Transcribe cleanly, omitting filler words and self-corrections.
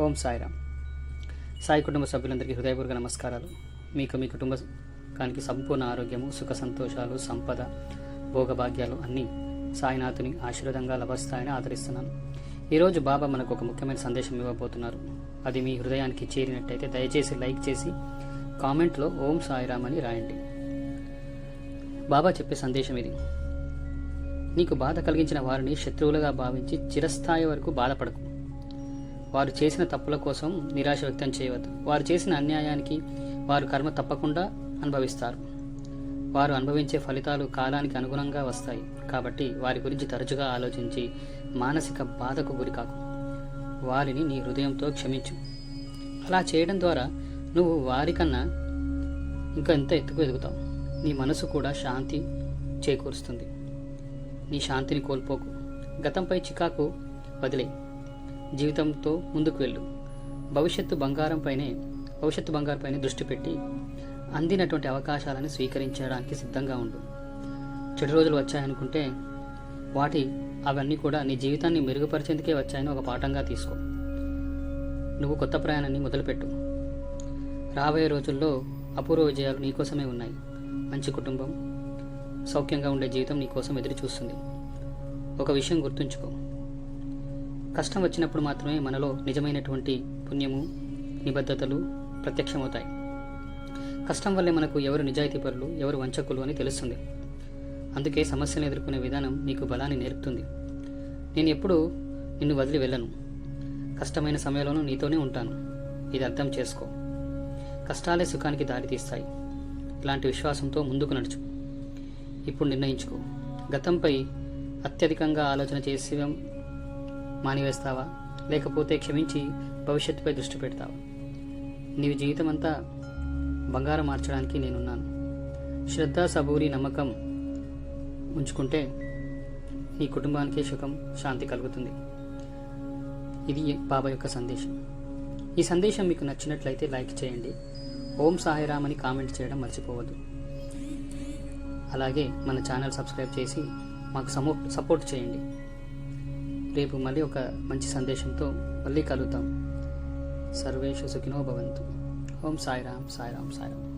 ఓం సాయిరామ్. సాయి కుటుంబ సభ్యులందరికీ హృదయపూర్వక నమస్కారాలు. మీకు మీ కుటుంబానికి సంపూర్ణ ఆరోగ్యము, సుఖ సంతోషాలు, సంపద, భోగభాగ్యాలు అన్నీ సాయినాథుని ఆశీర్వాదంగా లభిస్తాయని ఆదరిస్తున్నాను. ఈరోజు బాబా మనకు ఒక ముఖ్యమైన సందేశం ఇవ్వబోతున్నారు. అది మీ హృదయానికి చేరినట్టయితే దయచేసి లైక్ చేసి కామెంట్లో ఓం సాయిరామ్ అని రాయండి. బాబా చెప్పే సందేశం ఇది. నీకు బాధ కలిగించిన వారిని శత్రువులుగా భావించి చిరస్థాయి వరకు బాధపడకు. వారు చేసిన తప్పుల కోసం నిరాశ వ్యక్తం చేయవద్దు. వారు చేసిన అన్యాయానికి వారు కర్మ తప్పకుండా అనుభవిస్తారు. వారు అనుభవించే ఫలితాలు కాలానికి అనుగుణంగా వస్తాయి. కాబట్టి వారి గురించి తరచుగా ఆలోచించి మానసిక బాధకు గురికాకు. వారిని నీ హృదయంతో క్షమించు. అలా చేయడం ద్వారా నువ్వు వారికన్నా ఇంకా ఎంత ఎత్తుకు ఎదుగుతావు. నీ మనసు కూడా శాంతి చేకూరుస్తుంది. నీ శాంతిని కోల్పోకు. గతంపై చికాకు వదిలే జీవితంతో ముందుకు వెళ్ళు. భవిష్యత్తు బంగారంపైనే దృష్టి పెట్టి అందినటువంటి అవకాశాలను స్వీకరించడానికి సిద్ధంగా ఉండు. చెడు రోజులు వచ్చాయనుకుంటే అవన్నీ కూడా నీ జీవితాన్ని మెరుగుపరిచేందుకే వచ్చాయని ఒక పాఠంగా తీసుకో. నువ్వు కొత్త ప్రయాణాన్ని మొదలుపెట్టు. రాబోయే రోజుల్లో అపూర్వ విజయాలు నీకోసమే ఉన్నాయి. మంచి కుటుంబం, సౌఖ్యంగా ఉండే జీవితం నీకోసం ఎదురు చూస్తుంది. ఒక విషయం గుర్తుంచుకో, కష్టం వచ్చినప్పుడు మాత్రమే మనలో నిజమైనటువంటి పుణ్యము, నిబద్ధతలు ప్రత్యక్షమవుతాయి. కష్టం వల్లే మనకు ఎవరు నిజాయితీపరులు, ఎవరు వంచకులు అని తెలుస్తుంది. అందుకే సమస్యలను ఎదుర్కొనే విధానం నీకు బలాన్ని నేర్పుతుంది. నేను ఎప్పుడూ నిన్ను వదిలి వెళ్ళను. కష్టమైన సమయంలోనూ నీతోనే ఉంటాను. ఇది అర్థం చేసుకో. కష్టాలే సుఖానికి దారితీస్తాయి. ఇలాంటి విశ్వాసంతో ముందుకు నడుచు. ఇప్పుడు నిర్ణయించుకో. గతంపై అత్యధికంగా ఆలోచన చేసి మానివేస్తావా, లేకపోతే క్షమించి భవిష్యత్తుపై దృష్టి పెడతావా? నీవు జీవితం అంతా బంగారం మార్చడానికి నేనున్నాను. శ్రద్ధ, సబూరి, నమ్మకం ఉంచుకుంటే నీ కుటుంబానికి సుఖం, శాంతి కలుగుతుంది. ఇది బాబా యొక్క సందేశం. ఈ సందేశం మీకు నచ్చినట్లయితే లైక్ చేయండి. ఓం సాయిరామ్ అని కామెంట్ చేయడం మర్చిపోవద్దు. అలాగే మన ఛానల్ సబ్స్క్రైబ్ చేసి మాకు సపోర్ట్ చేయండి. రేపు మళ్ళీ ఒక మంచి సందేశంతో మళ్ళీ కలుద్దాం. సర్వేషు సుఖినో భవంతు. ఓం సాయిరామ్, సాయిరామ్, సాయిరామ్.